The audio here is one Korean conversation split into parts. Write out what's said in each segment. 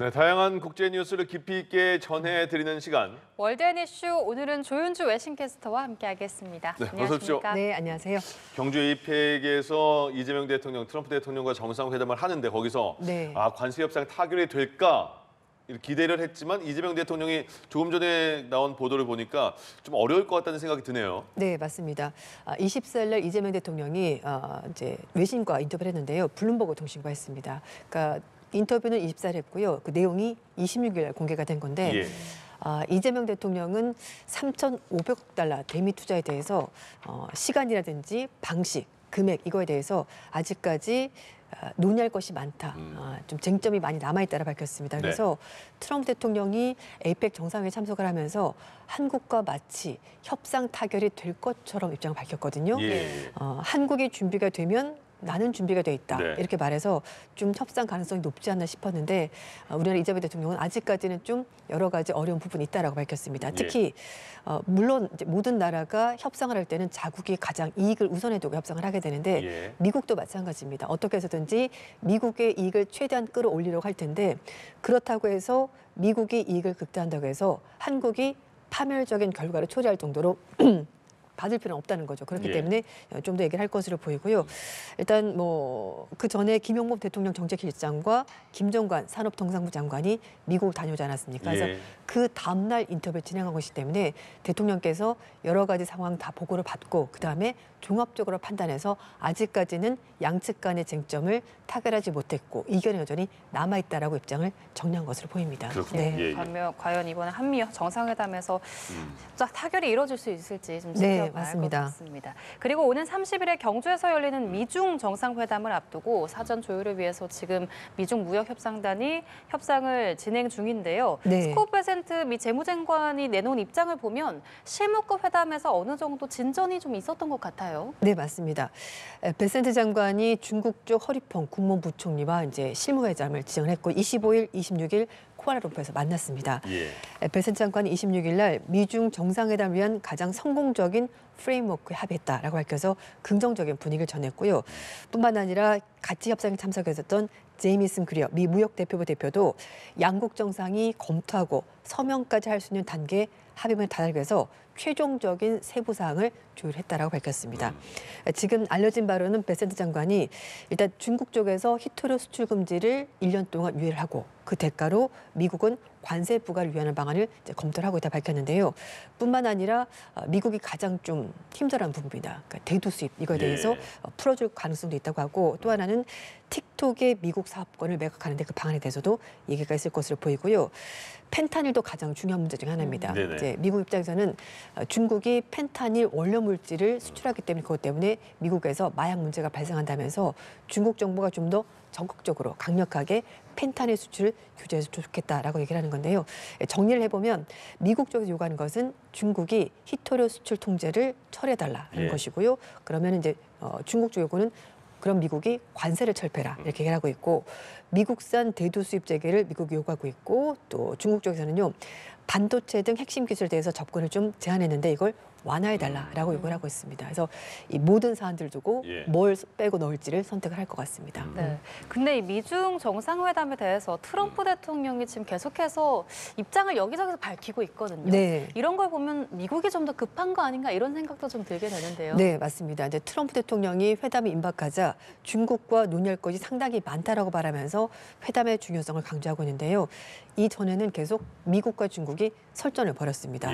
네, 다양한 국제 뉴스를 깊이 있게 전해드리는 시간. 월드앤 이슈, 오늘은 조윤주 외신캐스터와 함께하겠습니다. 네, 안녕하십니까? 어서 오십시오. 네, 안녕하세요. 경주 에이펙에서 이재명 대통령, 트럼프 대통령과 정상회담을 하는데 거기서 네. 관세 협상 타결이 될까 기대를 했지만 이재명 대통령이 조금 전에 나온 보도를 보니까 좀 어려울 것 같다는 생각이 드네요. 네, 맞습니다. 24일 날 이재명 대통령이 이제 외신과 인터뷰를 했는데요. 블룸버그 통신과 했습니다. 그러니까 인터뷰는 24일 했고요. 그 내용이 26일 날 공개가 된 건데 예. 이재명 대통령은 3,500억 달러 대미 투자에 대해서 시간이라든지 방식, 금액 이거에 대해서 아직까지 논의할 것이 많다. 좀 쟁점이 많이 남아있다고 밝혔습니다. 그래서 트럼프 대통령이 에이펙 정상회의에 참석을 하면서 한국과 마치 협상 타결이 될 것처럼 입장을 밝혔거든요. 예. 한국이 준비가 되면 나는 준비가 돼 있다. 네. 이렇게 말해서 좀 협상 가능성이 높지 않나 싶었는데 우리나라 이재명 대통령은 아직까지는 좀 여러 가지 어려운 부분이 있다라고 밝혔습니다. 특히 물론 이제 모든 나라가 협상을 할 때는 자국이 가장 이익을 우선해 두고 협상을 하게 되는데 미국도 마찬가지입니다. 어떻게 해서든지 미국의 이익을 최대한 끌어올리려고 할 텐데 그렇다고 해서 미국이 이익을 극대화한다고 해서 한국이 파멸적인 결과를 초래할 정도로 받을 필요는 없다는 거죠. 그렇기 때문에 좀 더 얘기를 할 것으로 보이고요. 일단 뭐 그 전에 김용범 대통령 정책실장과 김정관 산업통상부 장관이 미국을 다녀오지 않았습니까? 그래서 그 다음 날 인터뷰를 진행한 것이기 때문에 대통령께서 여러 가지 상황 다 보고를 받고 그다음에 종합적으로 판단해서 아직까지는 양측 간의 쟁점을 타결하지 못했고 이견이 여전히 남아있다라고 입장을 정리한 것으로 보입니다. 네. 과연 이번에 한미 정상회담에서 타결이 이루어질 수 있을지 좀 네, 지켜봐야 할 맞습니다. 것 같습니다. 그리고 오는 30일에 경주에서 열리는 미중 정상회담을 앞두고 사전 조율을 위해서 지금 미중 무역협상단이 협상을 진행 중인데요. 스콧 베센트 미 재무장관이 내놓은 입장을 보면 실무급 회담에서 어느 정도 진전이 좀 있었던 것 같아요. 네, 맞습니다. 베센트 장관이 중국 쪽 허리펑 국무부총리와 이제 실무회담을 지정을 했고 25일, 26일 쿠알라룸푸르에서 만났습니다. 베센트 장관이 26일 날 미중 정상회담을 위한 가장 성공적인 프레임워크에 합의했다라고 밝혀서 긍정적인 분위기를 전했고요. 뿐만 아니라 같이 협상에 참석했었던 제이미슨 그리어 미 무역대표부 대표도 양국 정상이 검토하고 서명까지 할 수 있는 단계에 합의문에 달하기 위해서 최종적인 세부 사항을 조율했다라고 밝혔습니다. 지금 알려진 바로는 베센트 장관이 일단 중국 쪽에서 히토류 수출 금지를 1년 동안 유예를 하고 그 대가로 미국은 관세 부과를 위한 방안을 이제 검토를 하고 있다 밝혔는데요. 뿐만 아니라 미국이 가장 좀 힘들어하는 부분입니다. 그러니까 대두 수입 이거에 대해서 풀어줄 가능성도 있다고 하고 또 하나는 틱톡의 미국 사업권을 매각하는데 그 방안에 대해서도 얘기가 있을 것으로 보이고요. 펜타닐도 가장 중요한 문제 중 하나입니다. 이제 미국 입장에서는 중국이 펜타닐 원료 물질을 수출하기 때문에 그것 때문에 미국에서 마약 문제가 발생한다면서 중국 정부가 좀 더 적극적으로 강력하게 펜타닐 수출을 규제해서 좋겠다라고 얘기를 하는 건데요. 정리를 해보면 미국 쪽에서 요구하는 것은 중국이 히토류 수출 통제를 철회해달라는 것이고요. 그러면 이제 중국 쪽 요구는 그럼 미국이 관세를 철폐라 이렇게 얘기를 하고 있고 미국산 대두 수입 재개를 미국이 요구하고 있고 또 중국 쪽에서는요. 반도체 등 핵심 기술에 대해서 접근을 좀 제한했는데 이걸 완화해달라라고 요구를 하고 있습니다. 그래서 이 모든 사안들을 두고 뭘 빼고 넣을지를 선택을 할 것 같습니다. 네. 근데 이 미중 정상회담에 대해서 트럼프 대통령이 지금 계속해서 입장을 여기저기서 밝히고 있거든요. 이런 걸 보면 미국이 좀 더 급한 거 아닌가 이런 생각도 좀 들게 되는데요. 네, 맞습니다. 이제 트럼프 대통령이 회담에 임박하자 중국과 논의할 것이 상당히 많다라고 말하면서 회담의 중요성을 강조하고 있는데요. 이전에는 계속 미국과 중국이 설전을 벌였습니다.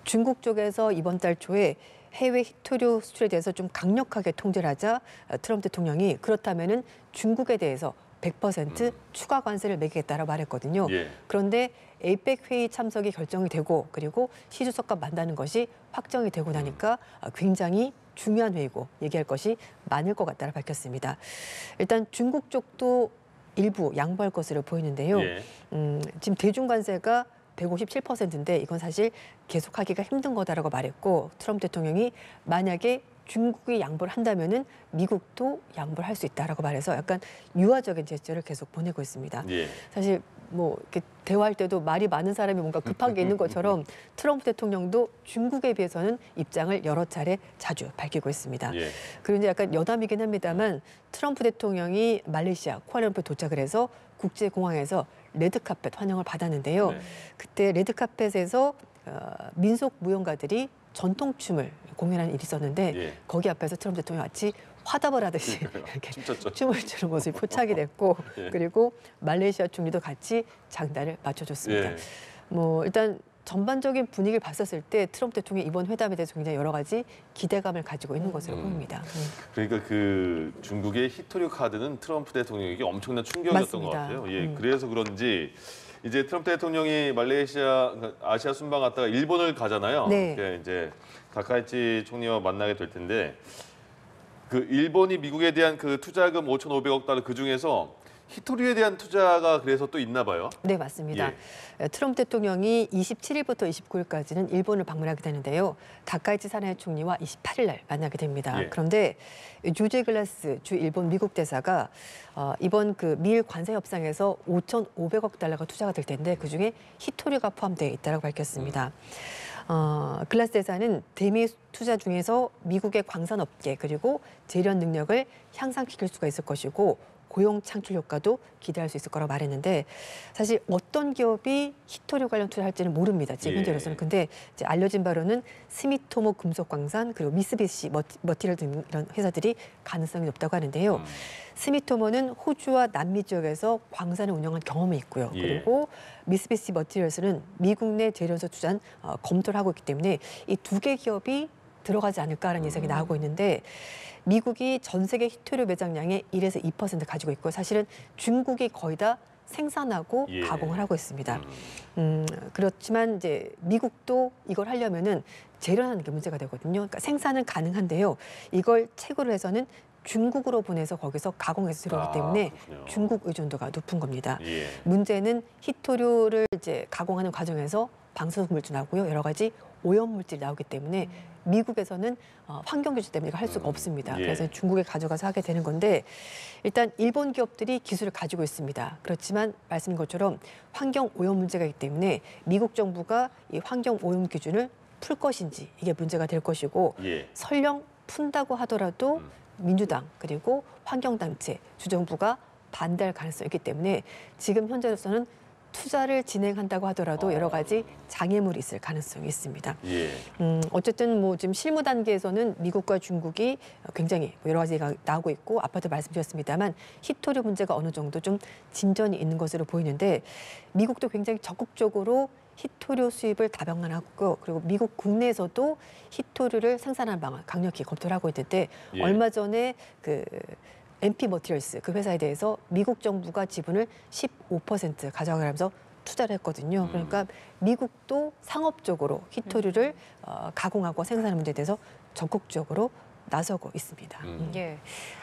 중국 쪽에서 이번 달 초에 해외 히토류 수출에 대해서 좀 강력하게 통제를 하자 트럼프 대통령이 그렇다면은 중국에 대해서 100% 추가 관세를 매기겠다라고 말했거든요. 그런데 에이펙 회의 참석이 결정이 되고 그리고 시 주석과 만나는 것이 확정이 되고 나니까 굉장히 중요한 회의고 얘기할 것이 많을 것 같다고 밝혔습니다. 일단 중국 쪽도 일부 양보할 것으로 보이는데요. 지금 대중관세가 157%인데 이건 사실 계속하기가 힘든 거다라고 말했고 트럼프 대통령이 만약에 중국이 양보를 한다면은 미국도 양보를 할 수 있다라고 말해서 약간 유화적인 제스처를 계속 보내고 있습니다. 사실 뭐 이렇게 대화할 때도 말이 많은 사람이 뭔가 급한 게 있는 것처럼 트럼프 대통령도 중국에 비해서는 입장을 여러 차례 자주 밝히고 있습니다. 그리고 이제 약간 여담이긴 합니다만 트럼프 대통령이 말레이시아 쿠알라룸푸르에 도착을 해서 국제공항에서 레드카펫 환영을 받았는데요. 네. 그때 레드카펫에서 민속 무용가들이 전통춤을 공연하는 일이 있었는데 예. 거기 앞에서 트럼프 대통령이 마치 화답을 하듯이 이렇게 춤췄죠. 춤을 추는 모습이 포착이 됐고 예. 그리고 말레이시아 총리도 같이 장단을 맞춰줬습니다. 예. 뭐 일단 전반적인 분위기를 봤었을 때 트럼프 대통령이 이번 회담에 대해서 굉장히 여러 가지 기대감을 가지고 있는 것으로 보입니다. 그러니까 그 중국의 히토류 카드는 트럼프 대통령에게 엄청난 충격이었던 맞습니다. 것 같아요. 예, 그래서 그런지 이제 트럼프 대통령이 말레이시아, 아시아 순방 갔다가 일본을 가잖아요. 네. 그러니까 이제 다카이치 총리와 만나게 될 텐데 그 일본이 미국에 대한 그 투자금 5,500억 달러 그 중에서 히토류에 대한 투자가 그래서 또 있나 봐요. 네, 맞습니다. 트럼프 대통령이 27일부터 29일까지는 일본을 방문하게 되는데요. 다카이치 사나이 총리와 28일 날 만나게 됩니다. 예. 그런데 조제 글라스 주 일본 미국 대사가 이번 그 미일 관세 협상에서 5,500억 달러가 투자가 될 텐데 그중에 히토류가 포함되어 있다고 밝혔습니다. 글라스 대사는 대미 투자 중에서 미국의 광산업계 그리고 재련 능력을 향상시킬 수가 있을 것이고 고용 창출 효과도 기대할 수 있을 거라고 말했는데 사실 어떤 기업이 히토류 관련 투자를 할지는 모릅니다. 지금 현재로서는. 근데 이제 알려진 바로는 스미토모 금속광산 그리고 미쓰비시 머티리얼 등 이런 회사들이 가능성이 높다고 하는데요. 스미토모는 호주와 남미 지역에서 광산을 운영한 경험이 있고요. 그리고 미쓰비시 머티리얼스는 미국 내 재련소 투자는 검토를 하고 있기 때문에 이 두 개 기업이 들어가지 않을까라는 예상이 나오고 있는데 미국이 전 세계 히토류 매장량의 1에서 2% 가지고 있고 사실은 중국이 거의 다 생산하고 가공을 하고 있습니다. 그렇지만 이제 미국도 이걸 하려면은 재련하는 게 문제가 되거든요. 그러니까 생산은 가능한데요. 이걸 채굴을 해서는 중국으로 보내서 거기서 가공해서 들어오기 때문에 중국 의존도가 높은 겁니다. 문제는 히토류를 이제 가공하는 과정에서 방사능물질 나오고요. 여러 가지 오염물질이 나오기 때문에 미국에서는 환경 규제 때문에 이걸 할 수가 없습니다. 그래서 중국에 가져가서 하게 되는 건데 일단 일본 기업들이 기술을 가지고 있습니다. 그렇지만 말씀인 것처럼 환경 오염 문제가 있기 때문에 미국 정부가 이 환경 오염 기준을 풀 것인지 이게 문제가 될 것이고 설령 푼다고 하더라도 민주당 그리고 환경단체, 주정부가 반대할 가능성이 있기 때문에 지금 현재로서는 투자를 진행한다고 하더라도 여러 가지 장애물이 있을 가능성이 있습니다. 어쨌든 뭐 지금 실무 단계에서는 미국과 중국이 굉장히 여러 가지가 나오고 있고 아까도 말씀드렸습니다만 히토류 문제가 어느 정도 좀 진전이 있는 것으로 보이는데 미국도 굉장히 적극적으로 히토류 수입을 다변화하고 그리고 미국 국내에서도 히토류를 생산하는 방안 강력히 검토를 하고 있는데 얼마 전에 그 MP 머티리얼스 그 회사에 대해서 미국 정부가 지분을 15% 가져가면서 투자를 했거든요. 그러니까 미국도 상업적으로 히토류를 가공하고 생산하는 문제에 대해서 적극적으로 나서고 있습니다. 예.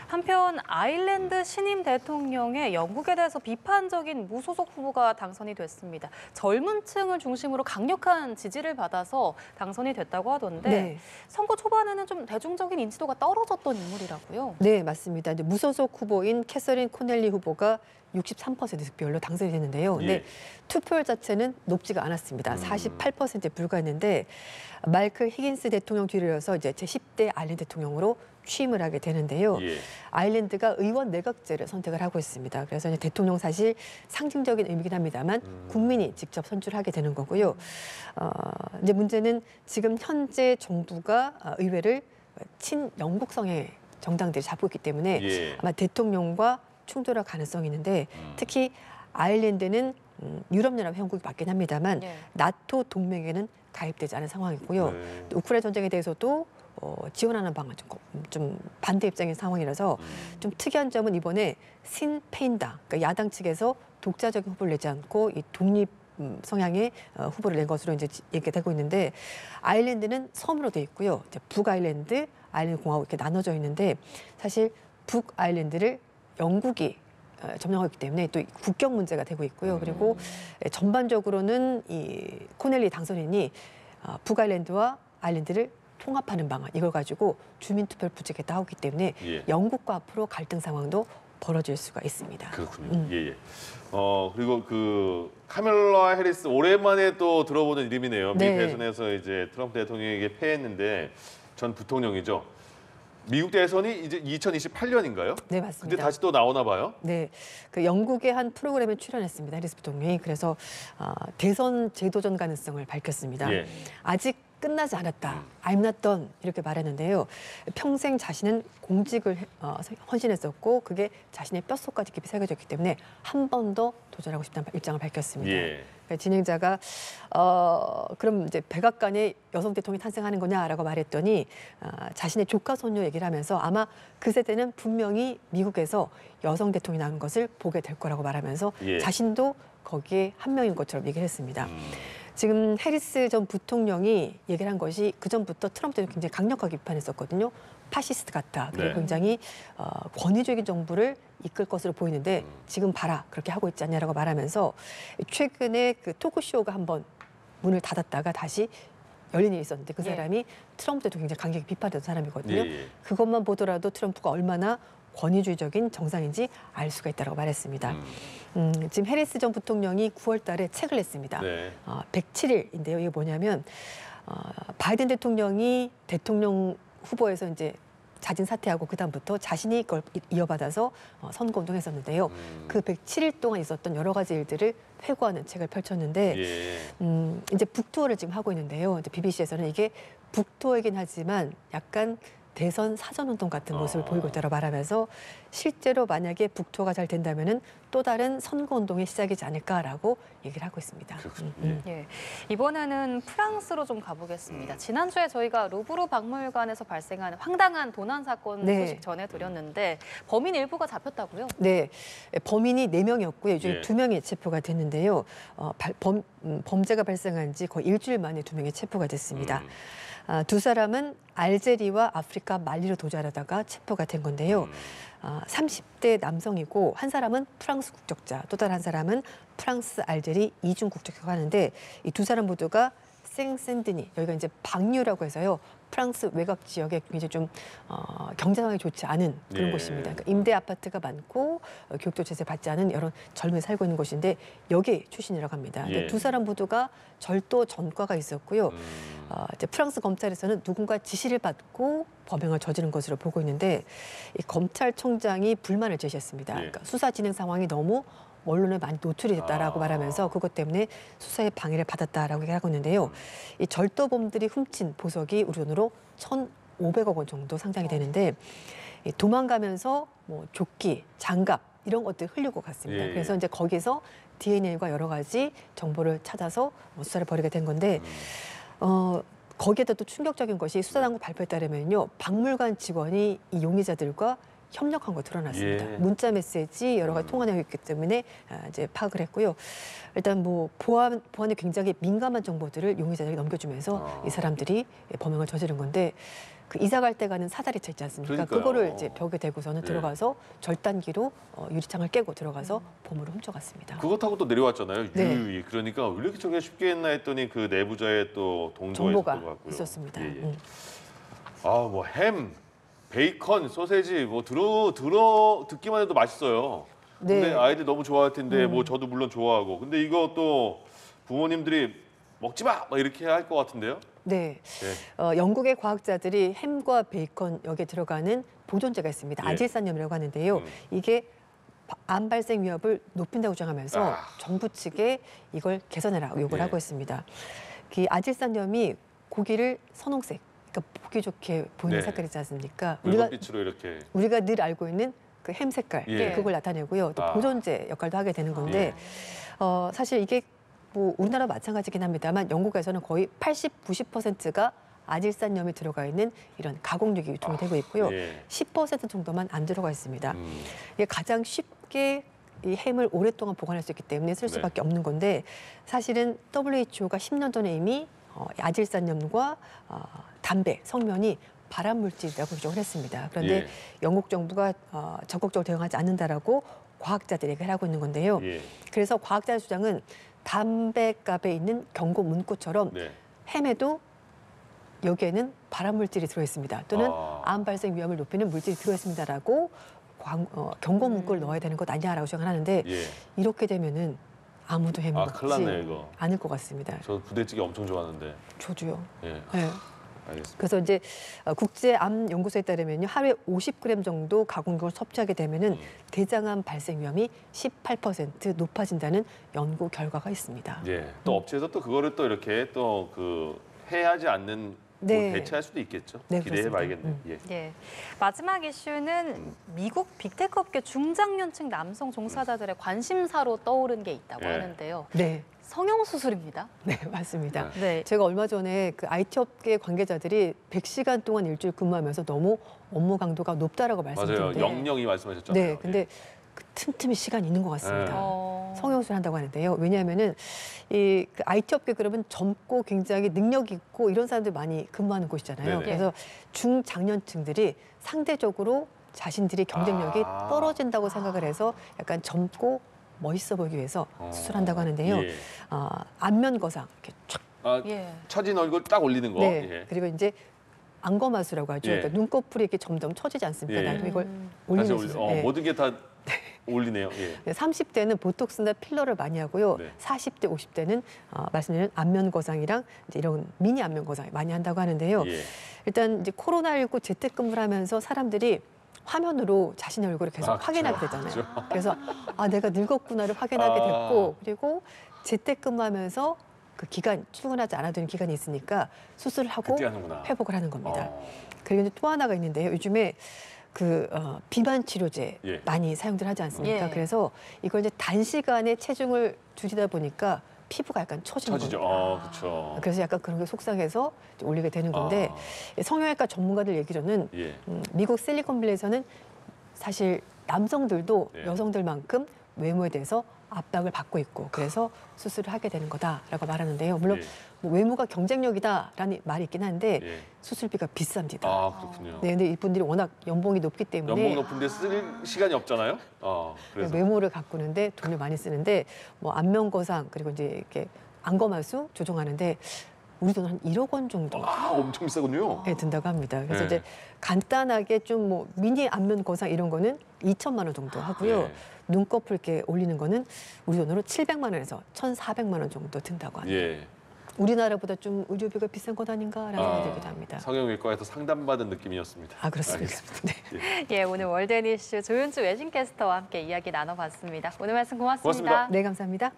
한편 아일랜드 신임 대통령의 영국에 대해서 비판적인 무소속 후보가 당선이 됐습니다. 젊은 층을 중심으로 강력한 지지를 받아서 당선이 됐다고 하던데 선거 초반에는 좀 대중적인 인지도가 떨어졌던 인물이라고요. 네, 맞습니다. 이제 무소속 후보인 캐서린 코넬리 후보가 63% 득표율로 당선이 됐는데요. 근데 투표율 자체는 높지가 않았습니다. 48%에 불과했는데 마이클 히긴스 대통령 뒤를 이어서 이제 제10대 아일랜드 대통령으로 취임을 하게 되는데요. 아일랜드가 의원 내각제를 선택을 하고 있습니다. 그래서 이제 대통령 사실 상징적인 의미긴 합니다만 국민이 직접 선출하게 되는 거고요. 이제 문제는 지금 현재 정부가 의회를 친영국 성향의 정당들이 잡고 있기 때문에 아마 대통령과 충돌할 가능성이 있는데 특히 아일랜드는 유럽연합 회원국이 맞긴 합니다만 나토 동맹에는 가입되지 않은 상황이고요. 우크라이나 전쟁에 대해서도 지원하는 방안 좀 반대 입장인 상황이라서 좀 특이한 점은 이번에 신페인당 그러니까 야당 측에서 독자적인 후보를 내지 않고 이 독립 성향의 후보를 낸 것으로 이제 얘기가 되고 있는데 아일랜드는 섬으로 돼 있고요. 이제 북아일랜드, 아일랜드 공화국 이렇게 나눠져 있는데 사실 북아일랜드를 영국이 점령하고 있기 때문에 또 국경 문제가 되고 있고요. 그리고 전반적으로는 이 코넬리 당선인이 북아일랜드와 아일랜드를 통합하는 방안 이걸 가지고 주민투표를 부추겠다 하고 있기 때문에 영국과 앞으로 갈등 상황도 벌어질 수가 있습니다. 그렇군요. 그리고 그 카멜라 해리스 오랜만에 또 들어보는 이름이네요. 미 대선에서 이제 트럼프 대통령에게 패했는데 전 부통령이죠. 미국 대선이 이제 2028년인가요? 네, 맞습니다. 근데 다시 또 나오나 봐요? 네, 그 영국의 한 프로그램에 출연했습니다. 해리스 부통령이. 그래서 대선 재도전 가능성을 밝혔습니다. 예. 아직 끝나지 않았다. I'm not done 이렇게 말했는데요. 평생 자신은 공직을 헌신했었고 그게 자신의 뼛속까지 깊이 새겨졌기 때문에 한 번 더 도전하고 싶다는 입장을 밝혔습니다. 예. 그러니까 진행자가 그럼 이제 백악관에 여성 대통령이 탄생하는 거냐라고 말했더니 자신의 조카 손녀 얘기를 하면서 아마 그 세대는 분명히 미국에서 여성 대통령이 나온 것을 보게 될 거라고 말하면서 예. 자신도 거기에 한 명인 것처럼 얘기를 했습니다. 지금 해리스 전 부통령이 얘기를 한 것이 그 전부터 트럼프 대통령이 굉장히 강력하게 비판했었거든요. 파시스트 같다. 그리고 네. 굉장히 권위적인 정부를 이끌 것으로 보이는데 지금 봐라 그렇게 하고 있지 않냐라고 말하면서 최근에 그 토크쇼가 한번 문을 닫았다가 다시 열린 일이 있었는데 그 사람이 트럼프 대통령 굉장히 강하게 비판했던 사람이거든요. 예. 그것만 보더라도 트럼프가 얼마나 권위주의적인 정상인지 알 수가 있다고 말했습니다. 지금 해리스 전 부통령이 9월 달에 책을 냈습니다. 네. 107일인데요. 이게 뭐냐면 바이든 대통령이 대통령 후보에서 이제 자진 사퇴하고 그다음부터 자신이 그걸 이어받아서 선거운동했었는데요. 그 107일 동안 있었던 여러 가지 일들을 회고하는 책을 펼쳤는데 예. 이제 북투어를 지금 하고 있는데요. 이제 BBC에서는 이게 북투어이긴 하지만 약간 대선 사전운동 같은 모습을 보이고 있다고 말하면서 실제로 만약에 북투어가 잘 된다면은 또 다른 선거운동의 시작이지 않을까라고 얘기를 하고 있습니다. 예. 이번에는 프랑스로 좀 가보겠습니다. 지난주에 저희가 루브르 박물관에서 발생한 황당한 도난 사건 네. 소식 전해드렸는데 범인 일부가 잡혔다고요? 네, 범인이 4명이었고요. 이 중에 예. 2명이 체포가 됐는데요. 범죄가 발생한 지 거의 일주일 만에 2명이 체포가 됐습니다. 두 사람은 알제리와 아프리카 말리로 도주하려다가 체포가 된 건데요. 30대 남성이고 한 사람은 프랑스 국적자, 또 다른 한 사람은 프랑스, 알제리 이중 국적자가 하는데 이 두 사람 모두가 생샌드니, 여기가 이제 방류라고 해서요. 프랑스 외곽 지역에 굉장히 좀 경제 상황이 좋지 않은 그런 예. 곳입니다. 그러니까 임대 아파트가 많고 교육도 제대 받지 않은 여러 젊은이 살고 있는 곳인데 여기 출신이라고 합니다. 근데 예. 두 사람 모두가 절도 전과가 있었고요. 이제 프랑스 검찰에서는 누군가 지시를 받고 범행을 저지른 것으로 보고 있는데 이 검찰총장이 불만을 제시했습니다. 예. 그러니까 수사 진행 상황이 너무 언론에 많이 노출이 됐다라고 말하면서 그것 때문에 수사에 방해를 받았다라고 얘기하고 있는데요. 이 절도범들이 훔친 보석이 우리 돈으로 1,500억 원 정도 상당이 되는데 이 도망가면서 뭐 조끼, 장갑 이런 것들 흘리고 갔습니다. 예. 그래서 이제 거기서 DNA과 여러 가지 정보를 찾아서 수사를 벌이게 된 건데 거기에다 또 충격적인 것이 수사당국 발표에 따르면요. 박물관 직원이 이 용의자들과 협력한 거 드러났습니다. 예. 문자 메시지 여러 가지 통화 내용이 있기 때문에 이제 파악을 했고요. 일단 뭐 보안에 굉장히 민감한 정보들을 용의자들이 넘겨주면서 이 사람들이 범행을 저지른 건데 그 이사 갈 때 가는 사다리차 있지 않습니까? 그러니까요. 그거를 이제 벽에 대고서는 네. 들어가서 절단기로 유리창을 깨고 들어가서 보물을 훔쳐갔습니다. 그거 타고 또 내려왔잖아요. 네. 유유히. 그러니까 왜 이렇게 저게 쉽게 했나 했더니 그 내부자의 또 동조가 정보가 있었던 것 같고요. 있었습니다. 예, 예. 뭐 햄, 베이컨, 소세지 뭐 듣기만 해도 맛있어요. 네. 근데 아이들 너무 좋아할 텐데 뭐 저도 물론 좋아하고. 근데 이거 또 부모님들이 먹지 마! 막 이렇게 할 것 같은데요. 네. 네. 영국의 과학자들이 햄과 베이컨 여기에 들어가는 보존제가 있습니다. 예. 아질산염이라고 하는데요. 이게 암 발생 위협을 높인다고 주장하면서 정부 측에 이걸 개선해라 요구를 예. 하고 있습니다. 그 아질산염이 고기를 선홍색, 그러니까 보기 좋게 보이는 네. 색깔이지 않습니까? 물건빛으로 이렇게. 우리가 늘 알고 있는 그 햄 색깔 예. 그걸 나타내고요. 또 보존제 역할도 하게 되는 건데 사실 이게 뭐 우리나라 마찬가지긴 합니다만 영국에서는 거의 80, 90%가 아질산염이 들어가 있는 이런 가공육이 유통이 되고 있고요. 예. 10% 정도만 안 들어가 있습니다. 이게 가장 쉽게 이 햄을 오랫동안 보관할 수 있기 때문에 쓸 네. 수밖에 없는 건데 사실은 WHO가 10년 전에 이미 아질산염과 담배, 성면이 발암 물질이라고 규정을 했습니다. 그런데 예. 영국 정부가 적극적으로 대응하지 않는다라고 과학자들이 얘기를 하고 있는 건데요. 예. 그래서 과학자의 주장은 담배값에 있는 경고 문구처럼 네. 햄에도 여기에는 발암 물질이 들어있습니다. 또는 암 발생 위험을 높이는 물질이 들어있습니다라고 경고 문구를 넣어야 되는 것 아니냐라고 주장을 하는데 예. 이렇게 되면은 아무도 햄을 큰일 났네, 먹지 이거. 않을 것 같습니다. 저 부대찌개 엄청 좋아하는데. 저도요. 예. 네. 알겠습니다. 그래서 이제 국제암연구소에 따르면요, 하루에 50g 정도 가공육을 섭취하게 되면은 대장암 발생 위험이 18% 높아진다는 연구 결과가 있습니다. 예. 또 업체에서 또 그거를 또 이렇게 또 그 해하지 않는 네. 뭐 대체할 수도 있겠죠. 네, 기대해봐야겠네요. 예. 예. 마지막 이슈는 미국 빅테크 업계 중장년층 남성 종사자들의 관심사로 떠오른 게 있다고 예. 하는데요. 네. 성형수술입니다. 네, 맞습니다. 네. 제가 얼마 전에 그 IT 업계 관계자들이 100시간 동안 일주일 근무하면서 너무 업무 강도가 높다라고 맞아요. 말씀드렸는데 영영이 말씀하셨잖아요. 네, 근데 그 틈틈이 시간이 있는 것 같습니다. 네. 성형수술 한다고 하는데요. 왜냐하면은 이 그 IT 업계 그러면 젊고 굉장히 능력 있고 이런 사람들 많이 근무하는 곳이잖아요. 네네. 그래서 중장년층들이 상대적으로 자신들이 경쟁력이 아. 떨어진다고 생각을 해서 약간 젊고 멋있어 보이기 위해서 수술한다고 하는데요. 예. 안면 거상 이렇게 촥. 아, 예. 처진 얼굴 딱 올리는 거. 네. 예. 그리고 이제 안검하수라고 하죠. 예. 그러니까 눈꺼풀이 이렇게 점점 처지지 않습니까? 예. 나도 이걸 다시 올리는 올리. 수술. 네. 모든 게 다 올리네요. 예. 30대는 보톡스나 필러를 많이 하고요. 네. 40대, 50대는 말씀드린 안면 거상이랑 이제 이런 미니 안면 거상 많이 한다고 하는데요. 예. 일단 이제 코로나19 재택근무를 하면서 사람들이 화면으로 자신의 얼굴을 계속 그렇죠. 확인하게 되잖아요. 그렇죠. 그래서 내가 늙었구나를 확인하게 됐고 그리고 재택근무하면서 그 기간 출근하지 않아도 되는 기간이 있으니까 수술을 하고 그때 하는구나. 회복을 하는 겁니다. 어. 그리고 이제 또 하나가 있는데요. 요즘에 그 비만 치료제 예. 많이 사용들 하지 않습니까? 예. 그래서 이걸 이제 단시간에 체중을 줄이다 보니까 피부가 약간 처지는 처지죠. 겁니다. 그렇죠. 그래서 약간 그런 게 속상해서 이제 올리게 되는 건데 성형외과 전문가들 얘기로는 예. 미국 실리콘밸리에서는 사실 남성들도 네. 여성들만큼 외모에 대해서 압박을 받고 있고 그래서 수술을 하게 되는 거다라고 말하는데요. 물론 예. 뭐 외모가 경쟁력이다라는 말이 있긴 한데 예. 수술비가 비쌉니다. 그렇군요. 네, 근데 이분들이 워낙 연봉이 높기 때문에 연봉 높은데 쓸 시간이 없잖아요. 그래서 외모를 가꾸는데 돈을 많이 쓰는데 뭐 안면 거상 그리고 이제 이렇게 안검하수 조정하는데 우리 돈 한 1억 원 정도 엄청 비싸군요. 든다고 합니다. 그래서 네. 이제 간단하게 좀 뭐 미니 안면 거상 이런 거는 2천만 원 정도 하고요. 네. 눈꺼풀 이렇게 올리는 거는 우리 돈으로 700만 원에서 1,400만 원 정도 든다고 합니다. 예. 우리나라보다 좀 의료비가 비싼 것 아닌가라는 생각이 들기도 합니다. 성형외과에서 상담받은 느낌이었습니다. 그렇습니다. 알겠습니다. 네. 예, 오늘 월드앤이슈 조윤주 외신캐스터와 함께 이야기 나눠봤습니다. 오늘 말씀 고맙습니다. 고맙습니다. 네, 감사합니다.